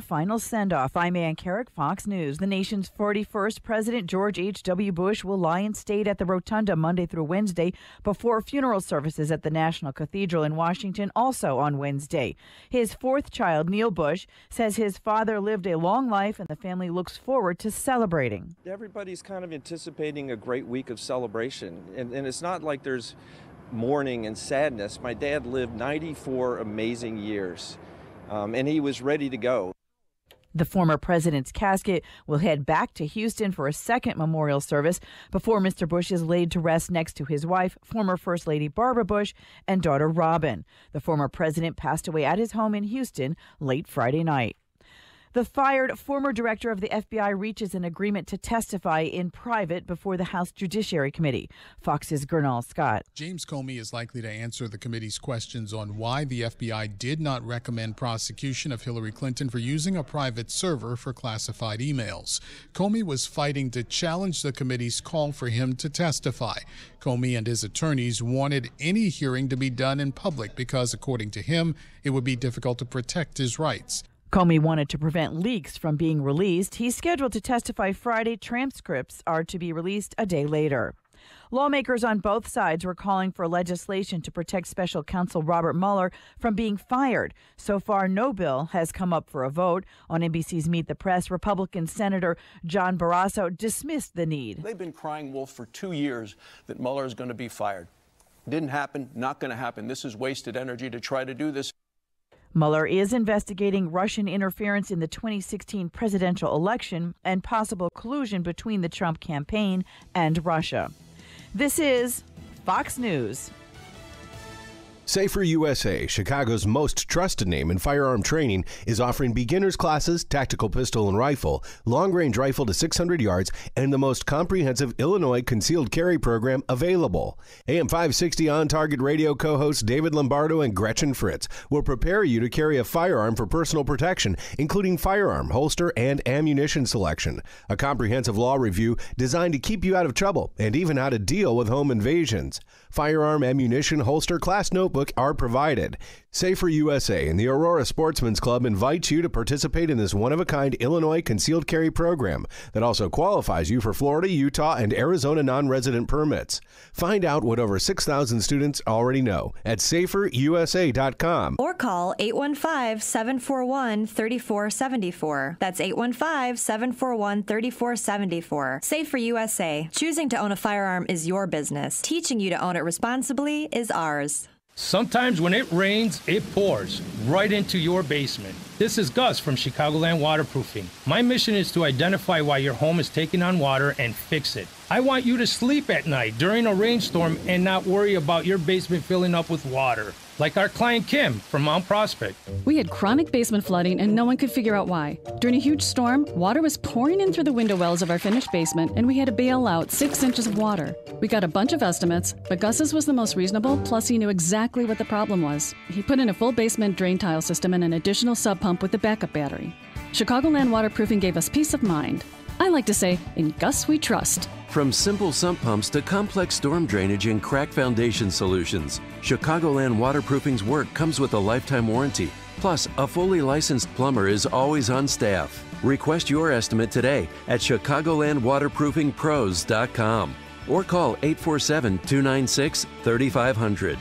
final send-off. I'm Ann Carrick, Fox News. The nation's 41st President George H.W. Bush will lie in state at the Rotunda Monday through Wednesday before funeral services at the National Cathedral in Washington also on Wednesday. His fourth child, Neil Bush, says his father lived a long life and the family looks forward to celebrating. Everybody's kind of anticipating a great week of celebration, and it's not like there's mourning and sadness. My dad lived 94 amazing years. And he was ready to go. The former president's casket will head back to Houston for a second memorial service before Mr. Bush is laid to rest next to his wife, former First Lady Barbara Bush, and daughter Robin. The former president passed away at his home in Houston late Friday night. The fired former director of the FBI reaches an agreement to testify in private before the House Judiciary Committee. Fox's Gernal Scott. James Comey is likely to answer the committee's questions on why the FBI did not recommend prosecution of Hillary Clinton for using a private server for classified emails. Comey was fighting to challenge the committee's call for him to testify. Comey and his attorneys wanted any hearing to be done in public because, according to him, it would be difficult to protect his rights. Comey wanted to prevent leaks from being released. He's scheduled to testify Friday. Transcripts are to be released a day later. Lawmakers on both sides were calling for legislation to protect special counsel Robert Mueller from being fired. So far, no bill has come up for a vote. On NBC's Meet the Press, Republican Senator John Barrasso dismissed the need. They've been crying wolf for 2 years that Mueller is going to be fired. Didn't happen, not going to happen. This is wasted energy to try to do this. Mueller is investigating Russian interference in the 2016 presidential election and possible collusion between the Trump campaign and Russia. This is Fox News. Safer USA, Chicago's most trusted name in firearm training, is offering beginners classes, tactical pistol and rifle, long-range rifle to 600 yards, and the most comprehensive Illinois concealed carry program available. AM 560 On Target radio co-hosts David Lombardo and Gretchen Fritz will prepare you to carry a firearm for personal protection, including firearm, holster, and ammunition selection. A comprehensive law review designed to keep you out of trouble and even how to deal with home invasions. Firearm, ammunition, holster, class notebook are provided. Safer USA and the Aurora Sportsman's Club invites you to participate in this one-of-a-kind Illinois concealed carry program that also qualifies you for Florida, Utah, and Arizona non-resident permits. Find out what over 6,000 students already know at saferusa.com. Or call 815-741-3474. That's 815-741-3474. Safer USA. Choosing to own a firearm is your business. Teaching you to own it responsibly is ours. Sometimes when it rains, it pours right into your basement. This is Gus from Chicagoland Waterproofing. My mission is to identify why your home is taking on water and fix it. I want you to sleep at night during a rainstorm and not worry about your basement filling up with water. Like our client Kim from Mount Prospect. We had chronic basement flooding and no one could figure out why. During a huge storm, water was pouring in through the window wells of our finished basement and we had to bail out 6 inches of water. We got a bunch of estimates, but Gus's was the most reasonable, plus he knew exactly what the problem was. He put in a full basement drain tile system and an additional sub pump with a backup battery. Chicagoland Waterproofing gave us peace of mind. I like to say, in Gus we trust. From simple sump pumps to complex storm drainage and crack foundation solutions, Chicagoland Waterproofing's work comes with a lifetime warranty. Plus, a fully licensed plumber is always on staff. Request your estimate today at ChicagolandWaterproofingPros.com or call 847-296-3500.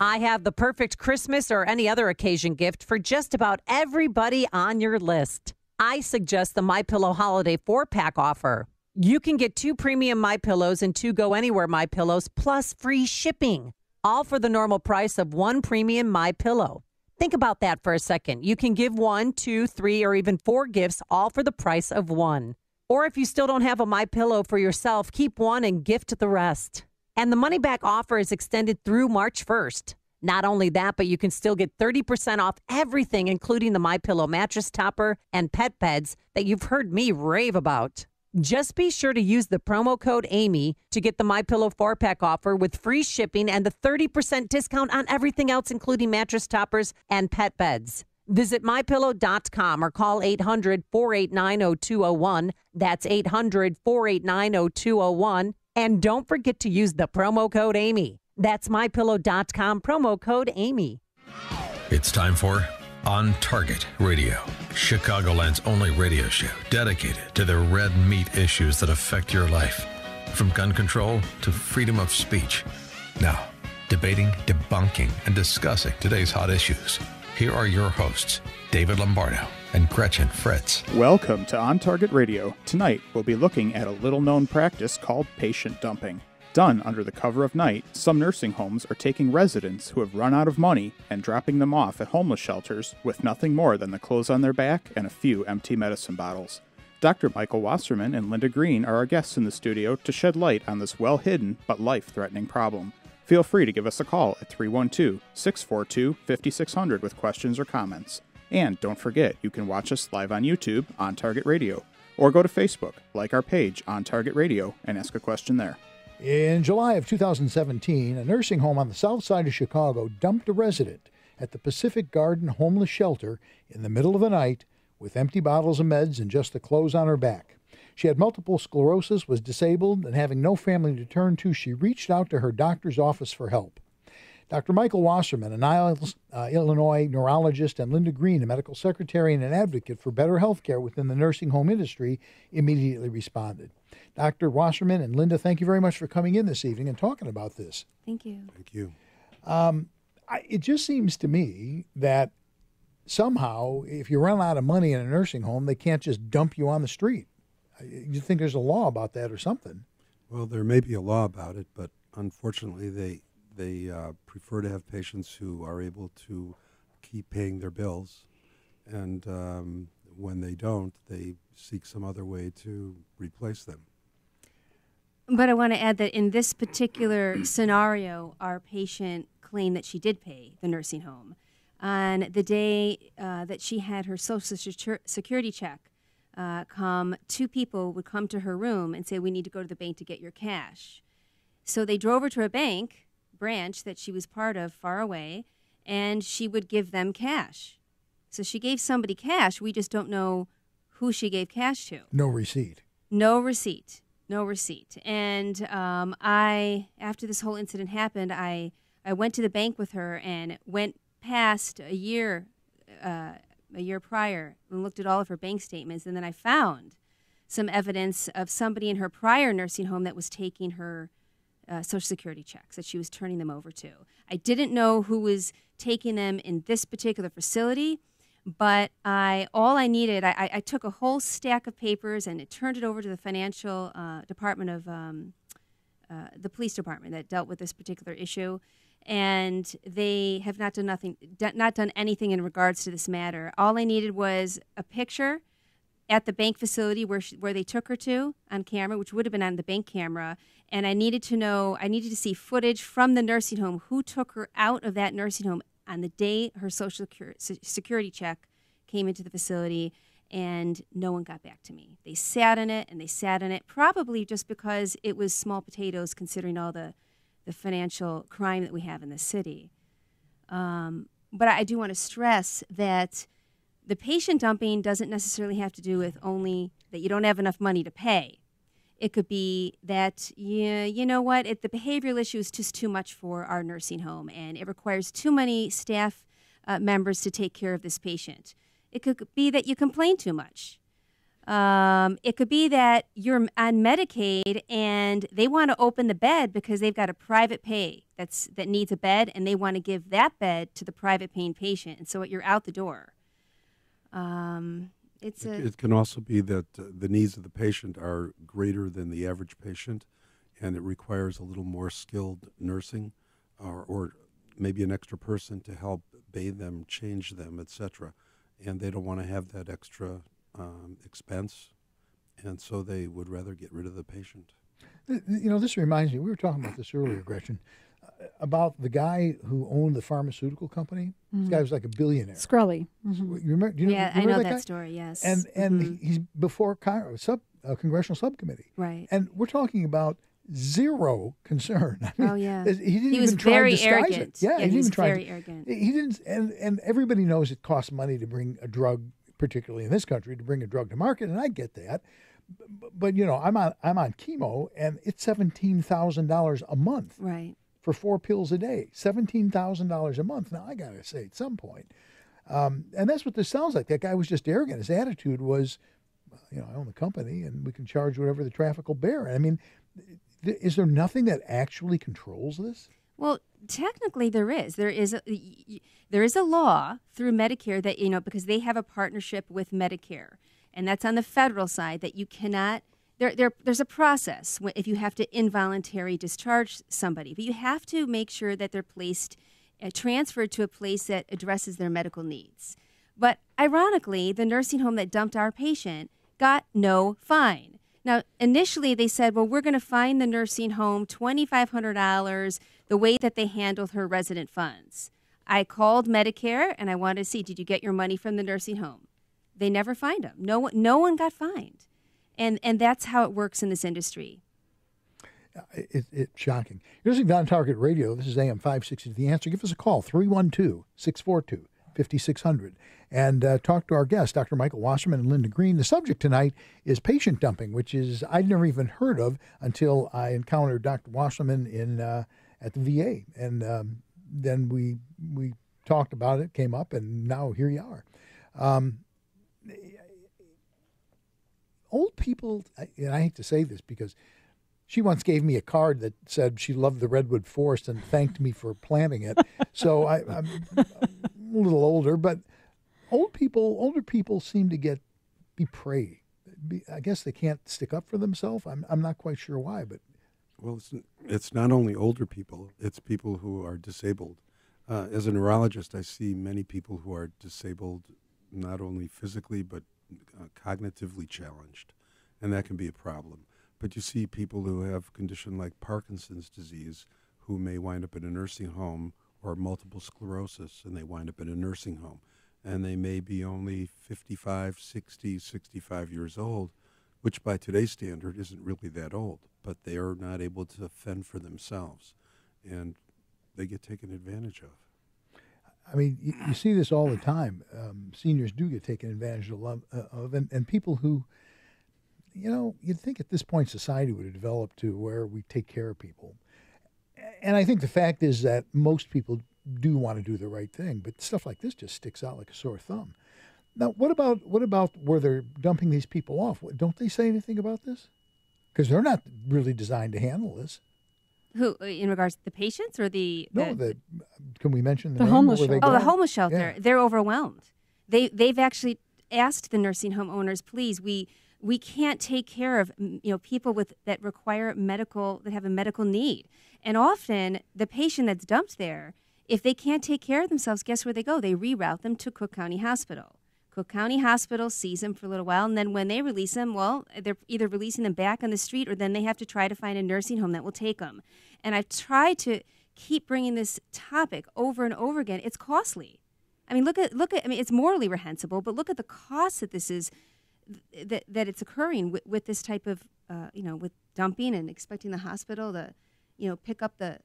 I have the perfect Christmas or any other occasion gift for just about everybody on your list. I suggest the MyPillow Holiday 4-pack offer. You can get 2 premium MyPillows and 2 Go Anywhere MyPillows plus free shipping, all for the normal price of 1 premium MyPillow. Think about that for a second. You can give 1, 2, 3, or even 4 gifts, all for the price of 1. Or if you still don't have a MyPillow for yourself, keep 1 and gift the rest. And the money-back offer is extended through March 1st. Not only that, but you can still get 30% off everything, including the MyPillow mattress topper and pet beds that you've heard me rave about. Just be sure to use the promo code Amy to get the MyPillow 4-pack offer with free shipping and the 30% discount on everything else, including mattress toppers and pet beds. Visit MyPillow.com or call 800-489-0201. That's 800-489-0201. And don't forget to use the promo code Amy. That's MyPillow.com, promo code Amy. It's time for On Target Radio, Chicagoland's only radio show dedicated to the red meat issues that affect your life, from gun control to freedom of speech. Now, debating, debunking, and discussing today's hot issues. Here are your hosts, David Lombardo and Gretchen Fritz. Welcome to On Target Radio. Tonight, we'll be looking at a little-known practice called patient dumping. Done under the cover of night, some nursing homes are taking residents who have run out of money and dropping them off at homeless shelters with nothing more than the clothes on their back and a few empty medicine bottles. Dr. Michael Wasserman and Linda Green are our guests in the studio to shed light on this well-hidden but life-threatening problem. Feel free to give us a call at 312-642-5600 with questions or comments. And don't forget, you can watch us live on YouTube, On Target Radio, or go to Facebook, like our page, On Target Radio, and ask a question there. In July of 2017, a nursing home on the south side of Chicago dumped a resident at the Pacific Garden Homeless Shelter in the middle of the night with empty bottles of meds and just the clothes on her back. She had multiple sclerosis, was disabled, and having no family to turn to, she reached out to her doctor's office for help. Dr. Michael Wasserman, a Niles, Illinois neurologist, and Linda Green, a medical secretary and an advocate for better health care within the nursing home industry, immediately responded. Dr. Wasserman and Linda, thank you very much for coming in this evening and talking about this. Thank you. Thank you. It just seems to me that somehow, if you run out of money in a nursing home, they can't just dump you on the street. You think there's a law about that or something? Well, there may be a law about it, but unfortunately they prefer to have patients who are able to keep paying their bills, and when they don't, they seek some other way to replace them. But I want to add that in this particular scenario, our patient claimed that she did pay the nursing home. On the day that she had her Social Security check come, two people would come to her room and say, "We need to go to the bank to get your cash." So they drove her to a bank branch that she was part of far away, and she would give them cash. So she gave somebody cash. We just don't know who she gave cash to. No receipt. No receipt. No receipt. And after this whole incident happened, I went to the bank with her and went past a year prior and looked at all of her bank statements, and then I found some evidence of somebody in her prior nursing home that was taking her Social Security checks, that she was turning them over to. I didn't know who was taking them in this particular facility, but I took a whole stack of papers and turned it over to the financial department of the police department that dealt with this particular issue, and they have not done anything in regards to this matter. All I needed was a picture at the bank facility where they took her to on camera, which would have been on the bank camera, and I needed to see footage from the nursing home, who took her out of that nursing home on the day her Social Security check came into the facility, and no one got back to me. They sat on it, and they sat on it, probably just because it was small potatoes considering all the financial crime that we have in the city. But I do want to stress that the patient dumping doesn't necessarily have to do with only that you don't have enough money to pay. It could be that, you know what, the behavioral issue is just too much for our nursing home, and it requires too many staff members to take care of this patient. It could be that you complain too much. It could be that you're on Medicaid and they want to open the bed because they've got a private pay that needs a bed, and they want to give that bed to the private paying patient, and so you're out the door. It can also be that the needs of the patient are greater than the average patient, and it requires a little more skilled nursing, or maybe an extra person to help bathe them, change them, etc. And they don't want to have that extra expense, and so they would rather get rid of the patient. This reminds me, we were talking about this earlier, Gretchen, about the guy who owned the pharmaceutical company. Mm-hmm. This guy was like a billionaire. Scully. Mm-hmm. You remember? I know that story, yes. And he's before congressional subcommittee. Right. And we're talking about zero concern. I mean, he was very arrogant. Yeah, he was very arrogant. He didn't, and everybody knows it costs money to bring a drug, particularly in this country, to bring a drug to market, and I get that. But I'm on chemo, and it's $17,000 a month. Right. For 4 pills a day, $17,000 a month. Now, I got to say, at some point, And that's what this sounds like. That guy was just arrogant. His attitude was, I own the company and we can charge whatever the traffic will bear. I mean, is there nothing that actually controls this? Well, technically there is. There is a law through Medicare that, because they have a partnership with Medicare, and that's on the federal side, that you cannot, there's a process if you have to involuntary discharge somebody, but you have to make sure that they're transferred to a place that addresses their medical needs. But ironically, the nursing home that dumped our patient got no fine. Now, initially they said, well, we're going to fine the nursing home $2,500 the way that they handled her resident funds. I called Medicare and I wanted to see, did you get your money from the nursing home? They never fined them. No one got fined. And that's how it works in this industry. It's shocking. You're listening to On Target Radio. This is AM 560. The Answer. Give us a call, 312-642-5600. And talk to our guests, Dr. Michael Wasserman and Linda Green. The subject tonight is patient dumping, which is I'd never even heard of until I encountered Dr. Wasserman at the VA. And then we talked about it, came up, and now here you are. Old people, and I hate to say this because she once gave me a card that said she loved the Redwood Forest and thanked me for planting it. So I'm a little older, but older people seem to be prey. I guess they can't stick up for themselves. I'm not quite sure why, but well, it's not only older people; it's people who are disabled. As a neurologist, I see many people who are disabled, not only physically but cognitively challenged, and that can be a problem. But you see people who have a condition like Parkinson's disease who may wind up in a nursing home, or multiple sclerosis, and they wind up in a nursing home. And they may be only 55, 60, 65 years old, which by today's standard isn't really that old, but they are not able to fend for themselves, and they get taken advantage of. I mean, you see this all the time. Seniors do get taken advantage of, and people who, you'd think at this point society would have developed to where we take care of people. And I think the fact is that most people do want to do the right thing, but stuff like this just sticks out like a sore thumb. Now, what about where they're dumping these people off? Don't they say anything about this? Because they're not really designed to handle this. Who, in regards to the patients or the... No, can we mention the homeless shelter? The homeless shelter. Yeah. They're overwhelmed. They've actually asked the nursing home owners, please, we can't take care of people that require that have a medical need. And often the patient that's dumped there, if they can't take care of themselves, guess where they go? They reroute them to Cook County Hospital. Cook County Hospital sees them for a little while, and then when they release them, well, they're either releasing them back on the street, or then they have to try to find a nursing home that will take them. And I've tried to keep bringing this topic over and over again. It's costly. I mean, look at. I mean, it's morally reprehensible, but look at the cost that this is, that it's occurring with this type of, with dumping and expecting the hospital to, pick up the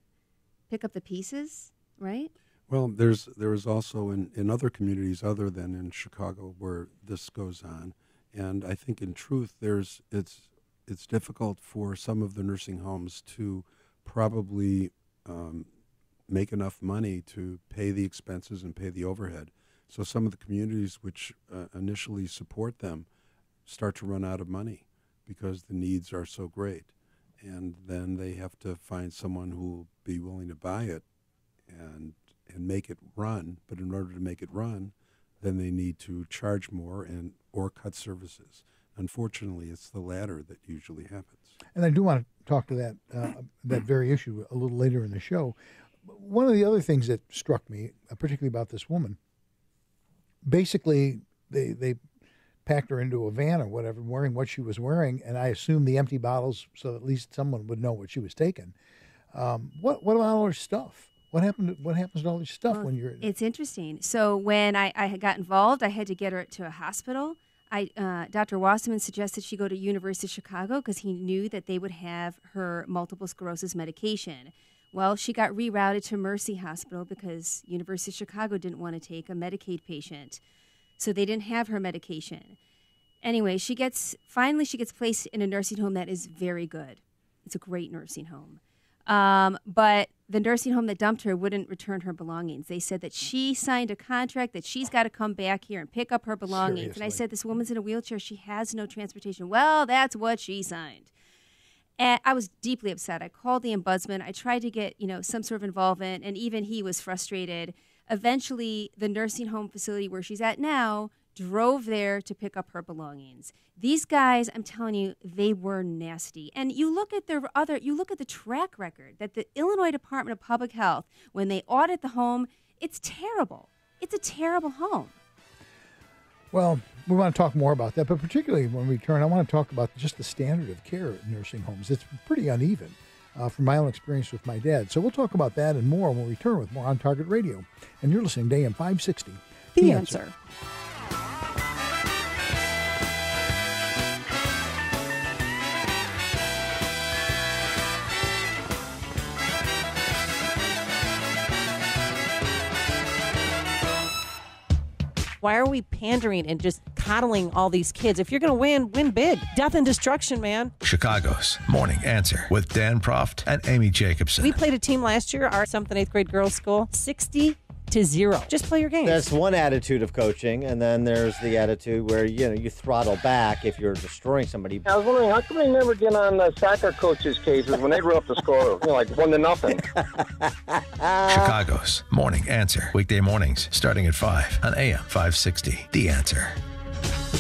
pieces, right? Well, there is also in other communities other than in Chicago where this goes on, and I think in truth it's difficult for some of the nursing homes to probably make enough money to pay the expenses and pay the overhead. So some of the communities which initially support them start to run out of money because the needs are so great, and then they have to find someone who will be willing to buy it and make it run. But in order to make it run, then they need to charge more or cut services. Unfortunately, it's the latter that usually happens. And I do want to talk to that very issue a little later in the show. One of the other things that struck me, particularly about this woman, basically they packed her into a van or whatever, wearing what she was wearing, and I assume the empty bottles so that at least someone would know what she was taking. What about all her stuff? What happens to all this stuff when you're... It's interesting. So when I got involved, I had to get her to a hospital. Dr. Wasserman suggested she go to University of Chicago because he knew that they would have her multiple sclerosis medication. Well, she got rerouted to Mercy Hospital because University of Chicago didn't want to take a Medicaid patient. So they didn't have her medication. Anyway, she gets placed in a nursing home that is very good. It's a great nursing home. But the nursing home that dumped her wouldn't return her belongings. They said that she signed a contract that she's got to come back here and pick up her belongings. Seriously? And I said, this woman's in a wheelchair. She has no transportation. Well, that's what she signed. And I was deeply upset. I called the ombudsman. I tried to get, some sort of involvement, and even he was frustrated. Eventually, the nursing home facility where she's at now drove there to pick up her belongings. These guys, I'm telling you, they were nasty. And you look at the track record that the Illinois Department of Public Health, when they audit the home, it's terrible. It's a terrible home. Well, we want to talk more about that, but particularly when we return, I want to talk about just the standard of care at nursing homes. It's pretty uneven from my own experience with my dad. So we'll talk about that and more when we return with more On Target Radio. And you're listening to AM 560. The Answer. Why are we pandering and just coddling all these kids? If you're going to win big. Death and destruction, man. Chicago's Morning Answer with Dan Proft and Amy Jacobson. We played a team last year, our 7th and 8th grade girls' school, 60-0. Just play your games. That's one attitude of coaching, and then there's the attitude where, you throttle back if you're destroying somebody. I was wondering, how come they never get on the soccer coaches' cases when they grew up to score, like 1-0? Chicago's Morning Answer. Weekday mornings starting at 5 on AM 560. The Answer.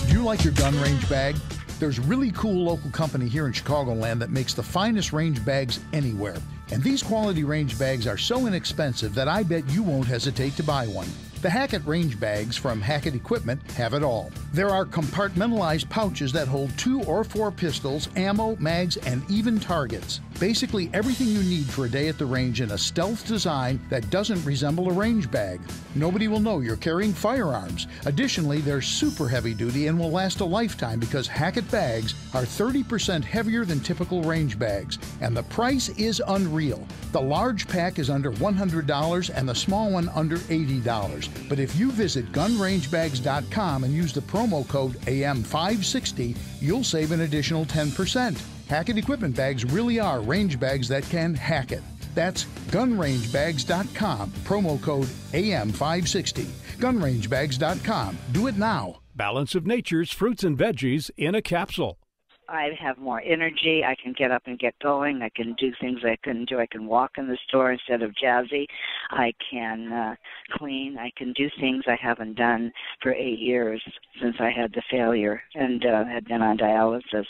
Do you like your gun range bag? There's a really cool local company here in Chicagoland that makes the finest range bags anywhere. And these quality range bags are so inexpensive that I bet you won't hesitate to buy one. The Hackett range bags from Hackett Equipment have it all. There are compartmentalized pouches that hold 2 or 4 pistols, ammo, mags, and even targets. Basically everything you need for a day at the range in a stealth design that doesn't resemble a range bag. Nobody will know you're carrying firearms. Additionally, they're super heavy duty and will last a lifetime because Hackett bags are 30% heavier than typical range bags. And the price is unreal. The large pack is under $100 and the small one under $80. But if you visit gunrangebags.com and use the promo code AM560, you'll save an additional 10%. Hackett Equipment bags really are range bags that can hack it. That's gunrangebags.com, promo code AM560. Gunrangebags.com. Do it now. Balance of Nature's fruits and veggies in a capsule. I have more energy. I can get up and get going. I can do things I couldn't do. I can walk in the store instead of jazzy. I can clean. I can do things I haven't done for 8 years since I had the failure and had been on dialysis.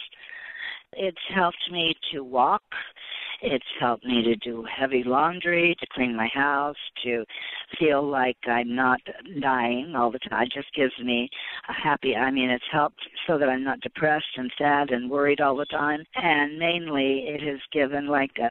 It's helped me to walk. It's helped me to do heavy laundry, to clean my house, to feel like I'm not dying all the time. It just gives me it's helped so that I'm not depressed and sad and worried all the time. And mainly it has given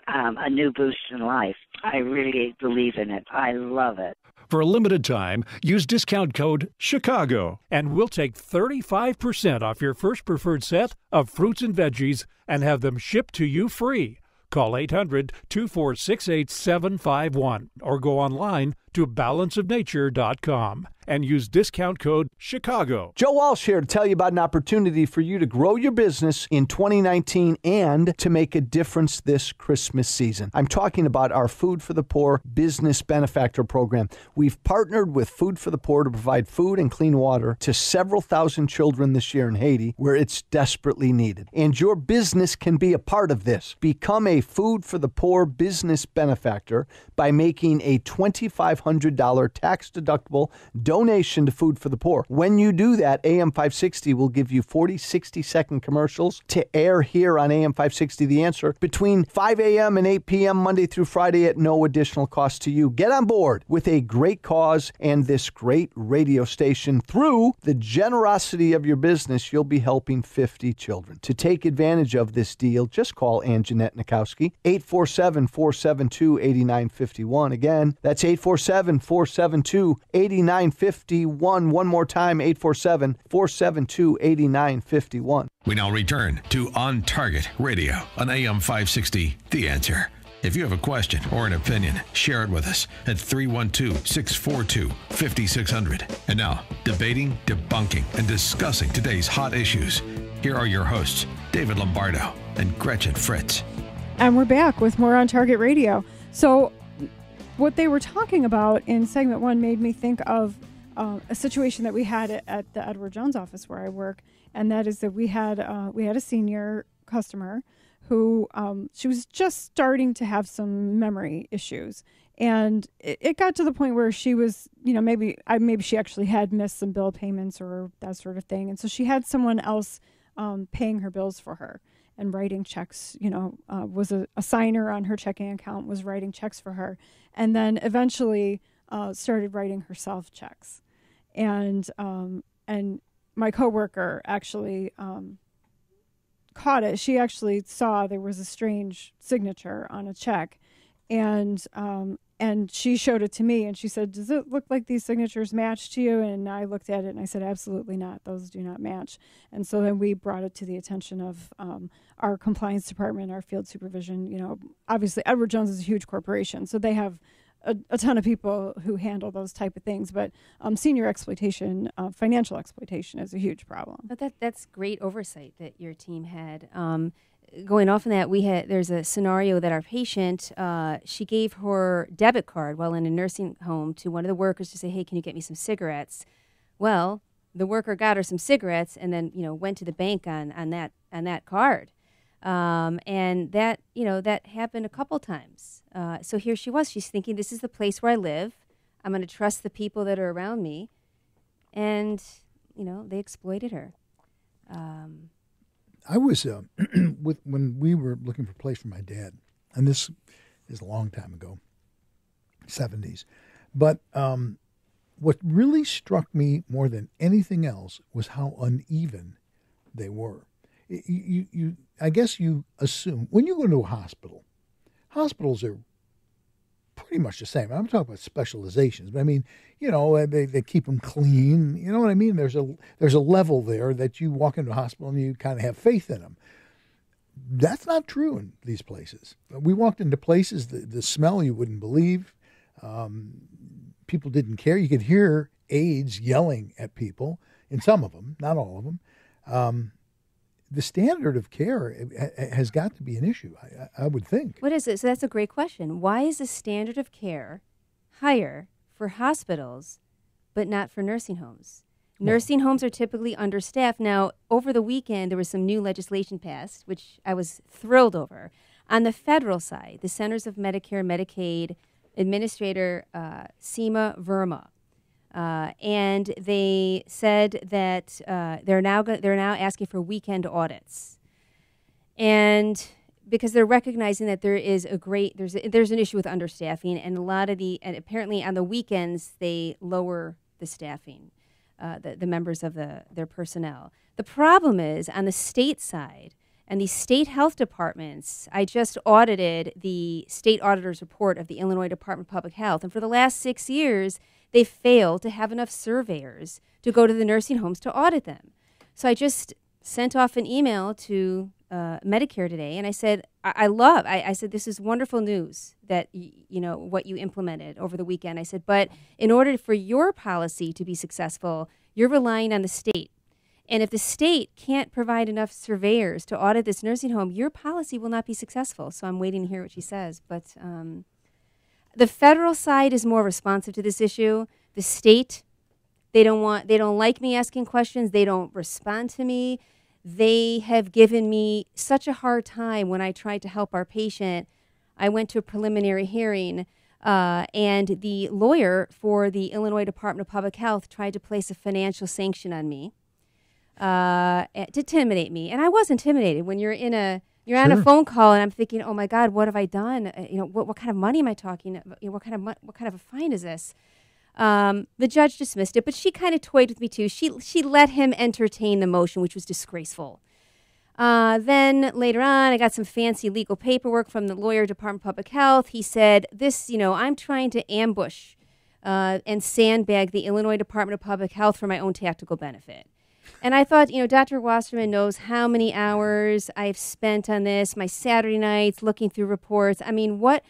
a new boost in life. I really believe in it. I love it. For a limited time, use discount code CHICAGO, and we'll take 35% off your first preferred set of fruits and veggies and have them shipped to you free. Call 800-246-8751 or go online to balanceofnature.com and use discount code CHICAGO. Joe Walsh here to tell you about an opportunity for you to grow your business in 2019 and to make a difference this Christmas season. I'm talking about our Food for the Poor Business Benefactor Program. We've partnered with Food for the Poor to provide food and clean water to several thousand children this year in Haiti where it's desperately needed. And your business can be a part of this. Become a Food for the Poor Business Benefactor by making a $2,500 tax-deductible donation to Food for the Poor. When you do that, AM 560 will give you 40 60-second commercials to air here on AM 560 The Answer between 5 a.m. and 8 p.m. Monday through Friday at no additional cost to you. Get on board with a great cause and this great radio station. Through the generosity of your business, you'll be helping 50 children. To take advantage of this deal, just call Anjanette Nikowski, 847-472-8951. Again, that's 847-472-8951. One more time, 847-472-8951. We now return to On Target Radio on AM 560, The Answer. If you have a question or an opinion, share it with us at 312-642-5600. And now, debating, debunking, and discussing today's hot issues. Here are your hosts, David Lombardo and Gretchen Fritz. And we're back with more on Target Radio. So what they were talking about in segment 1 made me think of a situation that we had at the Edward Jones office where I work, and that is that we had a senior customer who she was just starting to have some memory issues. And it got to the point where she was, maybe she actually had missed some bill payments or that sort of thing. And so she had someone else paying her bills for her and writing checks, was a signer on her checking account, was writing checks for her. And then eventually started writing herself checks. And my coworker actually caught it. She actually saw there was a strange signature on a check. And she showed it to me, and she said, "Does it look like these signatures match to you?" And I looked at it, and I said, "Absolutely not. Those do not match." And so then we brought it to the attention of our compliance department, our field supervision. Obviously, Edward Jones is a huge corporation, so they have a ton of people who handle those type of things. But senior exploitation, financial exploitation is a huge problem. But that's great oversight that your team had. Going off on that, there's a scenario that our patient, she gave her debit card while in a nursing home to one of the workers to say, "Hey, can you get me some cigarettes?" Well, the worker got her some cigarettes and then went to the bank on that card, and that happened a couple times. So here she was. She's thinking, "This is the place where I live. I'm going to trust the people that are around me," and they exploited her. I was when we were looking for a place for my dad, and this is a long time ago, 70s. But what really struck me more than anything else was how uneven they were. I guess you assume when you go to a hospital, hospitals are pretty much the same. I'm talking about specializations, but I mean, they keep them clean. You know what I mean? There's a level there that you walk into a hospital and you kind of have faith in them. That's not true in these places. We walked into places, the smell you wouldn't believe. People didn't care. You could hear aides yelling at people in some of them, not all of them. The standard of care has got to be an issue, I would think. What is it? So that's a great question. Why is the standard of care higher for hospitals but not for nursing homes? Nursing homes are typically understaffed. Now, over the weekend, there was some new legislation passed, which I was thrilled over. On the federal side, the Centers of Medicare and Medicaid Administrator Seema Verma, and they said that they're now asking for weekend audits, and because they're recognizing that there's an issue with understaffing, and and apparently on the weekends they lower the staffing, the members of their personnel. The problem is on the state side. And the state health departments, I just audited the state auditor's report of the Illinois Department of Public Health. And for the last 6 years, they failed to have enough surveyors to go to the nursing homes to audit them. So I just sent off an email to Medicare today, and I said, I said, this is wonderful news that, what you implemented over the weekend. I said, but in order for your policy to be successful, you're relying on the state. And if the state can't provide enough surveyors to audit this nursing home, your policy will not be successful. So I'm waiting to hear what she says. But the federal side is more responsive to this issue. The state, they don't like me asking questions. They don't respond to me. They have given me such a hard time when I tried to help our patient. I went to a preliminary hearing, and the lawyer for the Illinois Department of Public Health tried to place a financial sanction on me. To intimidate me, and I was intimidated. When you're on a phone call, and I'm thinking, "Oh my God, what have I done? What kind of money am I talking? What kind of a fine is this?" The judge dismissed it, but she kind of toyed with me too. She let him entertain the motion, which was disgraceful. Then later on, I got some fancy legal paperwork from the lawyer, Department of Public Health. He said, "This, I'm trying to ambush and sandbag the Illinois Department of Public Health for my own tactical benefit." And I thought, Dr. Wasserman knows how many hours I've spent on this, my Saturday nights looking through reports. I mean, what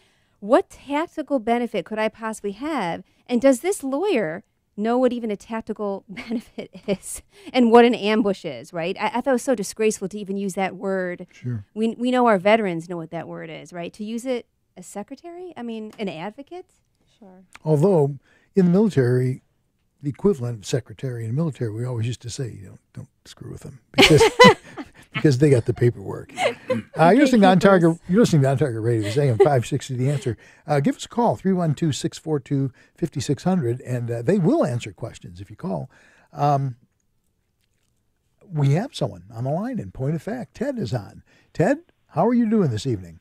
tactical benefit could I possibly have? And does this lawyer know what even a tactical benefit is and what an ambush is, right? I thought it was so disgraceful to even use that word. Sure. We know our veterans know what that word is, right? To use it as secretary? I mean, an advocate? Sure. Although in the military, the equivalent of secretary in the military, we always used to say, don't screw with them because because they got the paperwork. You're listening to On Target Radio. It's AM 560 The Answer. Give us a call, 312-642-5600, and they will answer questions if you call. We have someone on the line, in point of fact. Ted is on. Ted, how are you doing this evening?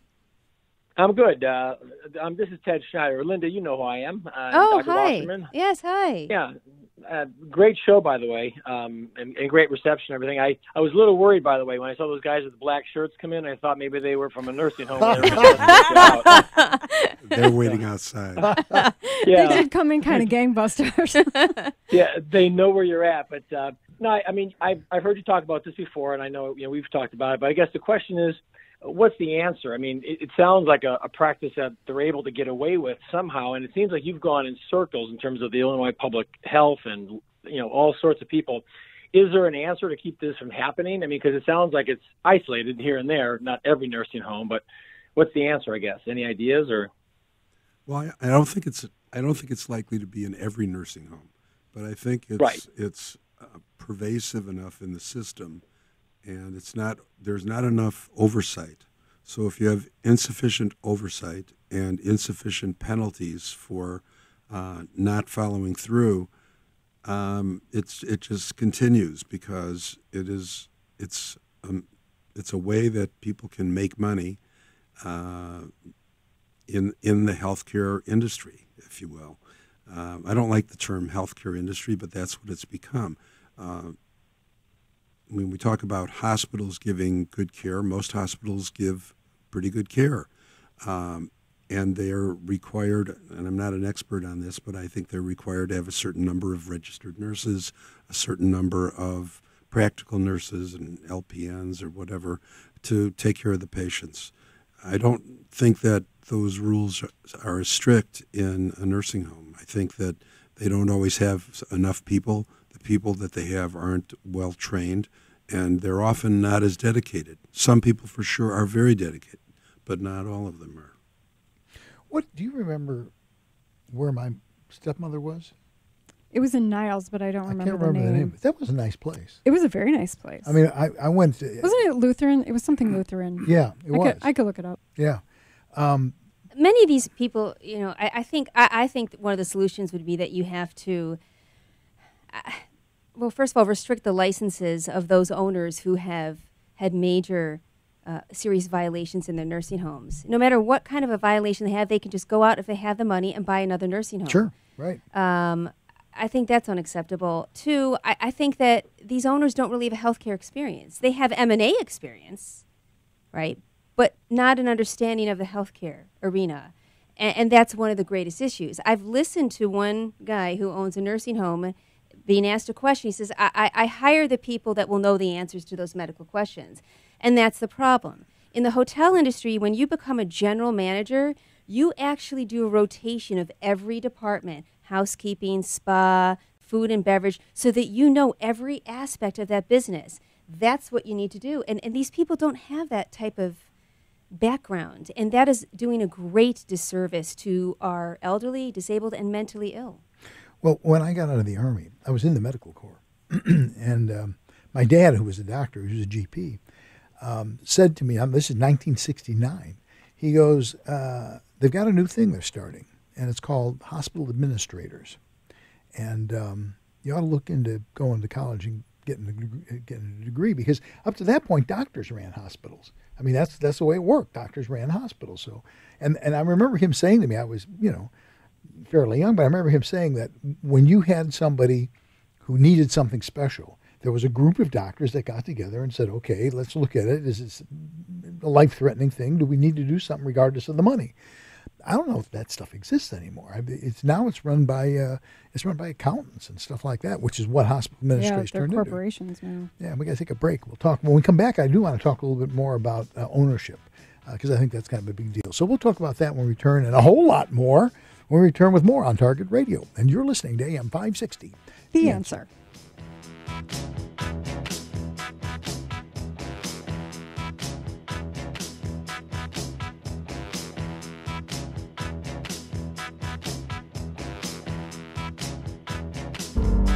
I'm good. This is Ted Schneider. Linda, you know who I am. Dr. Hi. Wasserman. Yes, hi. Yeah. Great show, by the way, and great reception and everything. I was a little worried, by the way, when I saw those guys with the black shirts come in. I thought maybe they were from a nursing home. They're waiting outside. Yeah. They did come in kind of gangbusters. Yeah, they know where you're at. But, no, I mean, I've heard you talk about this before, and I know we've talked about it. But I guess the question is, what's the answer? I mean, it sounds like a practice that they're able to get away with somehow, and it seems like you've gone in circles in terms of the Illinois Public Health and, all sorts of people. Is there an answer to keep this from happening? I mean, because it sounds like it's isolated here and there, not every nursing home, but what's the answer, I guess? Any ideas? Or? Well, I don't think it's likely to be in every nursing home, but I think it's pervasive enough in the system. And there's not enough oversight. So if you have insufficient oversight and insufficient penalties for not following through, it just continues because it's a way that people can make money in the healthcare industry, if you will. I don't like the term healthcare industry, but that's what it's become. When we talk about hospitals giving good care, most hospitals give pretty good care. And they're required, and I'm not an expert on this, but I think they're required to have a certain number of registered nurses, a certain number of practical nurses and LPNs or whatever to take care of the patients. I don't think that those rules are as strict in a nursing home. I think that they don't always have enough people. The people that they have aren't well trained, and they're often not as dedicated. Some people for sure are very dedicated, but not all of them are. What do you remember where my stepmother was? It was in Niles, but I don't remember the name. That was a nice place. It was a very nice place. I mean, I went to... Wasn't it Lutheran? It was something Lutheran. Yeah, it was. I could look it up. Yeah. Many of these people, I think one of the solutions would be that you have to, well, first of all, restrict the licenses of those owners who have had major serious violations in their nursing homes. No matter what kind of a violation they have, they can just go out if they have the money and buy another nursing home. Sure, right. I think that's unacceptable. Two, I think that these owners don't really have a healthcare experience. They have M&A experience, right? But not an understanding of the healthcare arena. And that's one of the greatest issues. I've listened to one guy who owns a nursing home being asked a question. He says, I hire the people that will know the answers to those medical questions. And that's the problem. In the hotel industry, when you become a general manager, you actually do a rotation of every department, housekeeping, spa, food and beverage, so that you know every aspect of that business. That's what you need to do. And these people don't have that type of background, and that is doing a great disservice to our elderly, disabled, and mentally ill. Well, when I got out of the Army, I was in the medical corps, and my dad, who was a doctor, who was a GP, said to me, this is 1969, he goes, they've got a new thing they're starting, and it's called hospital administrators, and you ought to look into going to college and getting a degree, because up to that point, doctors ran hospitals. I mean, that's the way it worked. Doctors ran hospitals. So, and I remember him saying to me, I was, fairly young, but I remember him saying that when you had somebody who needed something special, there was a group of doctors that got together and said, okay, let's look at it. Is this a life-threatening thing? Do we need to do something regardless of the money? I don't know if that stuff exists anymore. It's run by accountants and stuff like that, which is what hospital administrators turned into. Yeah, they're corporations now. Yeah, we got to take a break. We'll talk when we come back. I do want to talk a little bit more about ownership because I think that's kind of a big deal. So we'll talk about that when we return and a whole lot more We'll return with more on Target Radio. And you're listening to AM 560. The Answer.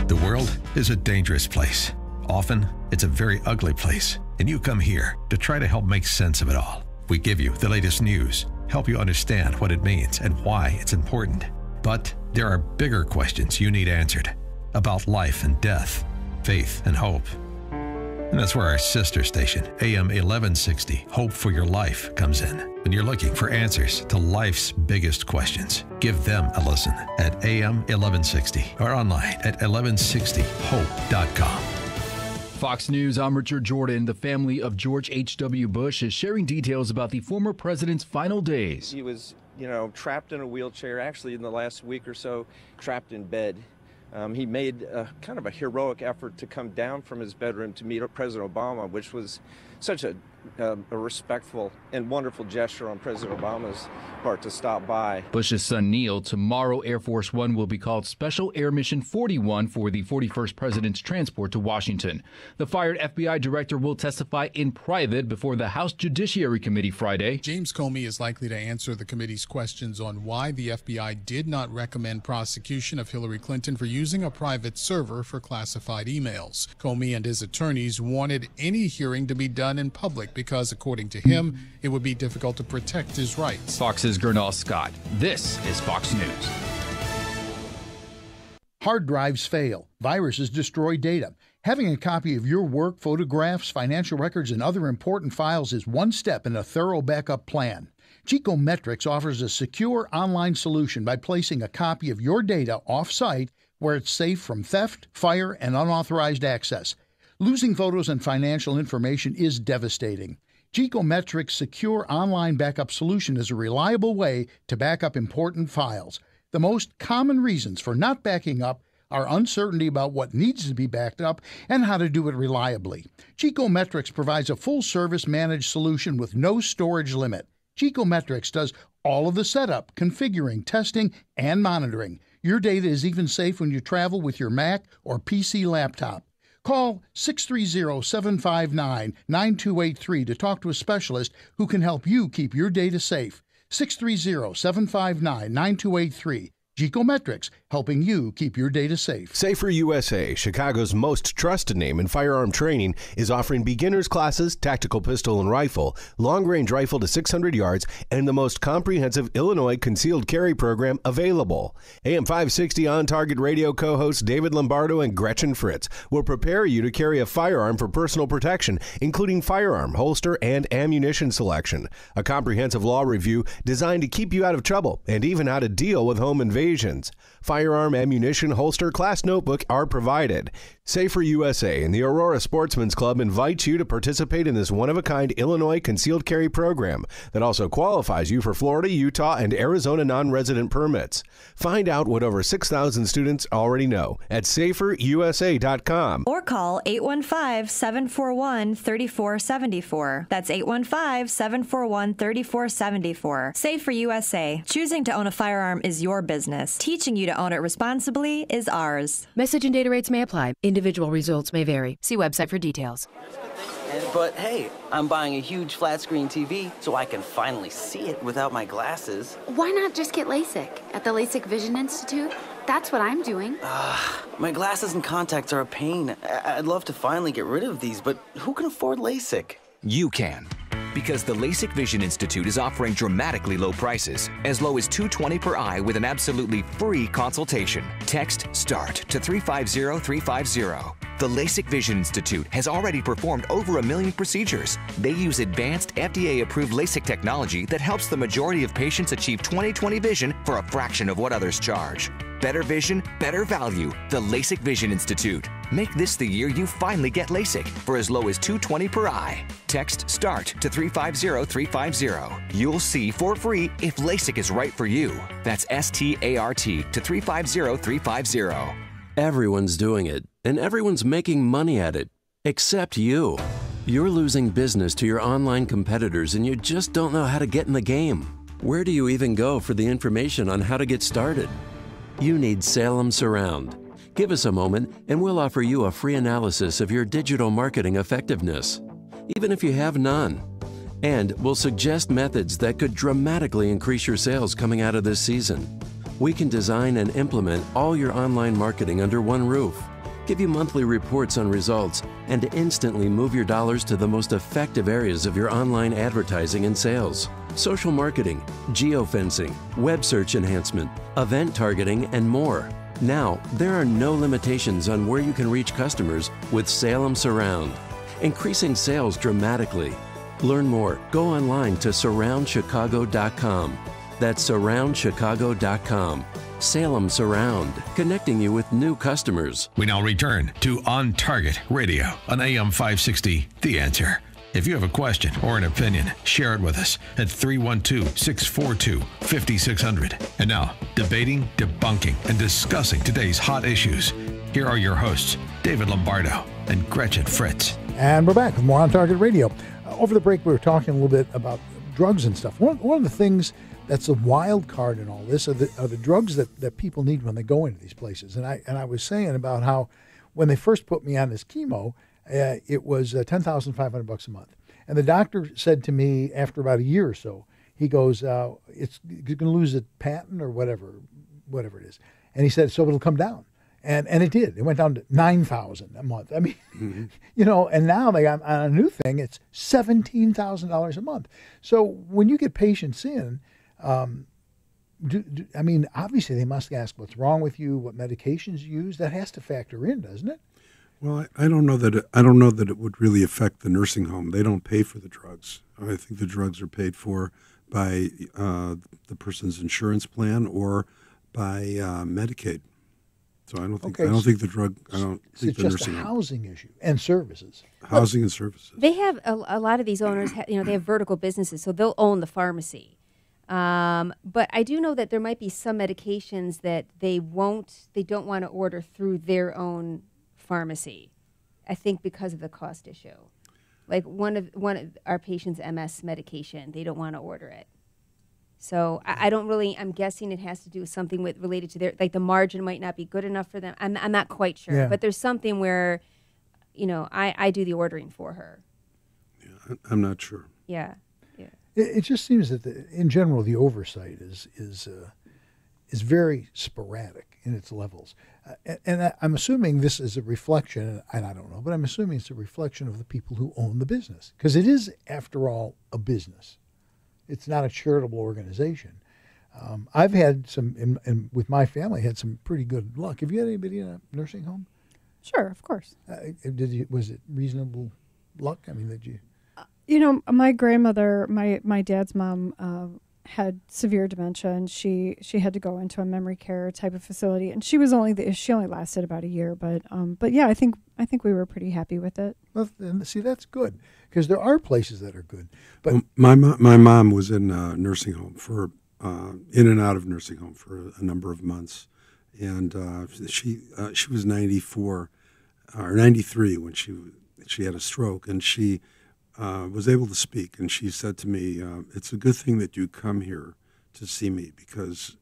The world is a dangerous place. Often, it's a very ugly place, and you come here to try to help make sense of it all. We give you the latest news, help you understand what it means and why it's important. But there are bigger questions you need answered about life and death, faith and hope. And that's where our sister station, AM 1160, Hope for Your Life, comes in. When you're looking for answers to life's biggest questions, give them a listen at AM 1160 or online at 1160hope.com. Fox News, I'm Richard Jordan. The family of George H.W. Bush is sharing details about the former president's final days. He was, trapped in a wheelchair, actually in the last week or so, trapped in bed. He made kind of a heroic effort to come down from his bedroom to meet President Obama, which was such a respectful and wonderful gesture on President Obama's part to stop by. Bush's son Neil, tomorrow Air Force One will be called Special Air Mission 41 for the 41st president's transport to Washington. The fired FBI director will testify in private before the House Judiciary Committee Friday. James Comey is likely to answer the committee's questions on why the FBI did not recommend prosecution of Hillary Clinton for using a private server for classified emails. Comey and his attorneys wanted any hearing to be done in public because, according to him, it would be difficult to protect his rights. Fox's Gernal Scott. This is Fox News. Hard drives fail. Viruses destroy data. Having a copy of your work, photographs, financial records, and other important files is one step in a thorough backup plan. Geekometrics offers a secure online solution by placing a copy of your data off-site where it's safe from theft, fire, and unauthorized access. Losing photos and financial information is devastating. Geekometrics' secure online backup solution is a reliable way to back up important files. The most common reasons for not backing up are uncertainty about what needs to be backed up and how to do it reliably. Geekometrics provides a full-service managed solution with no storage limit. Geekometrics does all of the setup, configuring, testing, and monitoring. Your data is even safe when you travel with your Mac or PC laptop. Call 630-759-9283 to talk to a specialist who can help you keep your data safe. 630-759-9283. Geekometrics, helping you keep your data safe. Safer USA, Chicago's most trusted name in firearm training, is offering beginners classes, tactical pistol and rifle, long-range rifle to 600 yards, and the most comprehensive Illinois concealed carry program available. AM 560 On Target Radio co-hosts David Lombardo and Gretchen Fritz will prepare you to carry a firearm for personal protection, including firearm, holster, and ammunition selection. A comprehensive law review designed to keep you out of trouble and even how to deal with home invasions. Firearm, ammunition, holster, class notebook are provided. Safer USA and the Aurora Sportsman's Club invites you to participate in this one-of-a-kind Illinois concealed carry program that also qualifies you for Florida, Utah, and Arizona non-resident permits. Find out what over 6,000 students already know at saferusa.com. Or call 815-741-3474. That's 815-741-3474. Safer USA. Choosing to own a firearm is your business. Teaching you to own it responsibly is ours. Message and data rates may apply. Individual results may vary. See website for details. But hey, I'm buying a huge flat screen TV so I can finally see it without my glasses. Why not just get LASIK at the LASIK Vision Institute? That's what I'm doing. My glasses and contacts are a pain. I'd love to finally get rid of these, but who can afford LASIK? You can. Because the LASIK Vision Institute is offering dramatically low prices, as low as $220 per eye with an absolutely free consultation. Text START to 350-350. The LASIK Vision Institute has already performed over 1 million procedures. They use advanced FDA-approved LASIK technology that helps the majority of patients achieve 20/20 vision for a fraction of what others charge. Better vision, better value. The LASIK Vision Institute. Make this the year you finally get LASIK for as low as $220 per eye. Text START to 350-350. You'll see for free if LASIK is right for you. That's START to 350-350. Everyone's doing it, and everyone's making money at it, except you. You're losing business to your online competitors, and you just don't know how to get in the game. Where do you even go for the information on how to get started? You need Salem Surround. Give us a moment and we'll offer you a free analysis of your digital marketing effectiveness, even if you have none. And we'll suggest methods that could dramatically increase your sales coming out of this season. We can design and implement all your online marketing under one roof, give you monthly reports on results, and instantly move your dollars to the most effective areas of your online advertising and sales. Social marketing, geofencing, web search enhancement, event targeting, and more. Now, there are no limitations on where you can reach customers with Salem Surround, increasing sales dramatically. Learn more. Go online to surroundchicago.com. That's surroundchicago.com. Salem Surround, connecting you with new customers. We now return to On Target Radio on AM 560, The Answer. If you have a question or an opinion, share it with us at 312-642-5600. And now, debating, debunking, and discussing today's hot issues. Here are your hosts, David Lombardo and Gretchen Fritz. And we're back with more On Target Radio. Over the break, we were talking a little bit about drugs and stuff. One of the things that's a wild card in all this are the drugs that people need when they go into these places. And I was saying about how when they first put me on this chemo, it was $10,500 a month. And the doctor said to me after about a year or so, he goes, you're going to lose a patent or whatever it is. And he said, so it'll come down. And it did. It went down to $9,000 a month. I mean, you know, and now they got on a new thing, it's $17,000 a month. So when you get patients in, I mean, obviously they must ask what's wrong with you, what medications you use. That has to factor in, doesn't it? Well, I don't know that it would really affect the nursing home. They don't pay for the drugs. I think the drugs are paid for by the person's insurance plan or by Medicaid. So I don't think the nursing home. It's just a housing issue and services. Housing and services. They have a lot of these owners. They have vertical businesses, so they'll own the pharmacy. But I do know that there might be some medications that they don't want to order through their own pharmacy. I think because of the cost issue. Like one of our patients' MS medication, they don't want to order it. So I'm guessing it has to do with something related to the margin might not be good enough for them. I'm not quite sure, Yeah. but there's something where, I do the ordering for her. Yeah, I'm not sure. Yeah. It just seems that in general the oversight is very sporadic in its levels, and I'm assuming this is a reflection, and I don't know, but I'm assuming it's a reflection of the people who own the business, because it is, after all, a business. It's not a charitable organization. I've had some, and with my family, had some pretty good luck. Have you had anybody in a nursing home? Sure, of course. Was it reasonable luck? I mean, did you? My grandmother, my dad's mom, had severe dementia, and she had to go into a memory care type of facility, and she only lasted about a year, but yeah, I think we were pretty happy with it. Well, see, that's good, because there are places that are good. But my mom was in a nursing home in and out of nursing home for a number of months, and she was 94 or 93 when she had a stroke, and she was able to speak, and she said to me, it's a good thing that you come here to see me, because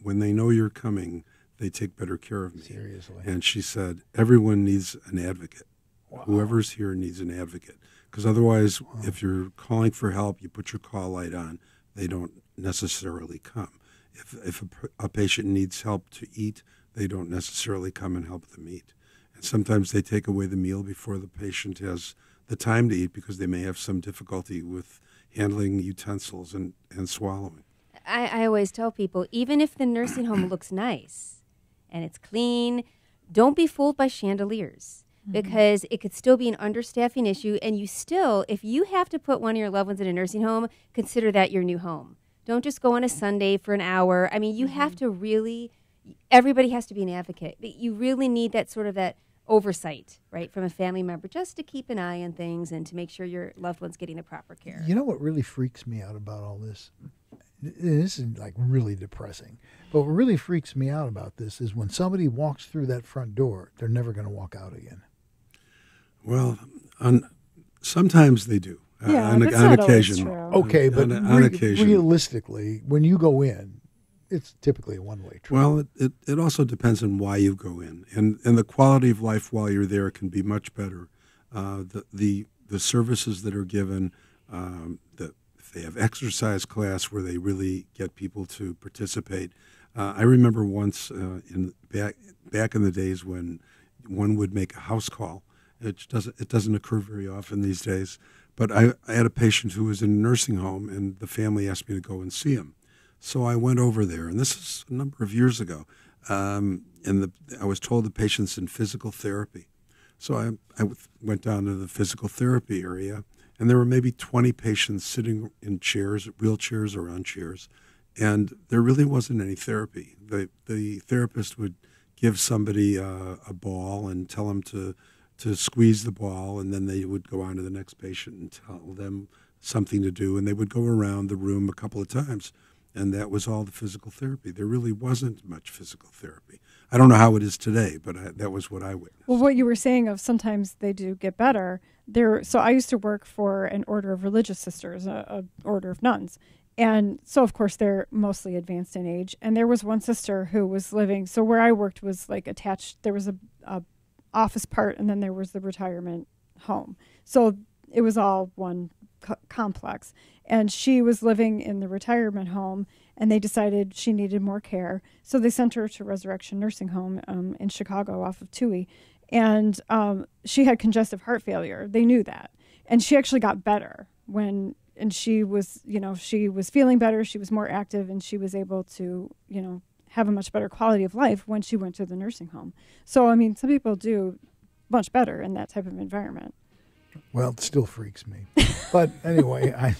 when they know you're coming, they take better care of me. Seriously. And she said, everyone needs an advocate. Wow. Whoever's here needs an advocate, because otherwise, if you're calling for help, you put your call light on, they don't necessarily come. If a patient needs help to eat, they don't necessarily come and help them eat. And sometimes they take away the meal before the patient has the time to eat, because they may have some difficulty with handling utensils and swallowing. I always tell people, even if the nursing home looks nice and it's clean, don't be fooled by chandeliers, because it could still be an understaffing issue, and if you have to put one of your loved ones in a nursing home, consider that your new home. Don't just go on a Sunday for an hour. I mean, you have to really, everybody has to be an advocate. You really need that sort of that oversight, right, from a family member, just to keep an eye on things and to make sure your loved one's getting the proper care. You know what really freaks me out about all this? This is like really depressing. But what really freaks me out about this is when somebody walks through that front door, they're never going to walk out again. Well, sometimes they do. on occasion. Okay, but on occasion. Realistically, when you go in, it's typically a one-way trip. Well, it also depends on why you go in, and the quality of life while you're there can be much better. The services that are given, if they have exercise class where they really get people to participate. I remember once back in the days when one would make a house call. It doesn't occur very often these days. But I had a patient who was in a nursing home, and the family asked me to go and see him. So I went over there, and this is a number of years ago. I was told the patient's in physical therapy. So I went down to the physical therapy area, and there were maybe 20 patients sitting in chairs, wheelchairs or on chairs, and there really wasn't any therapy. The therapist would give somebody a ball and tell them to squeeze the ball, and then they would go on to the next patient and tell them something to do, and they would go around the room a couple of times. And that was all the physical therapy. There really wasn't much physical therapy. I don't know how it is today, but that was what I witnessed. Well, what you were saying of sometimes they do get better. So I used to work for an order of religious sisters, a order of nuns. And so, of course, they're mostly advanced in age. And there was one sister who was living, so where I worked was like attached, there was a office part, and then there was the retirement home. So it was all one complex. And she was living in the retirement home, and they decided she needed more care. So they sent her to Resurrection Nursing Home in Chicago off of Toohey. And she had congestive heart failure. They knew that. And she actually got better and she was feeling better. She was more active, and she was able to, have a much better quality of life when she went to the nursing home. So, I mean, some people do much better in that type of environment. Well, it still freaks me. But anyway, I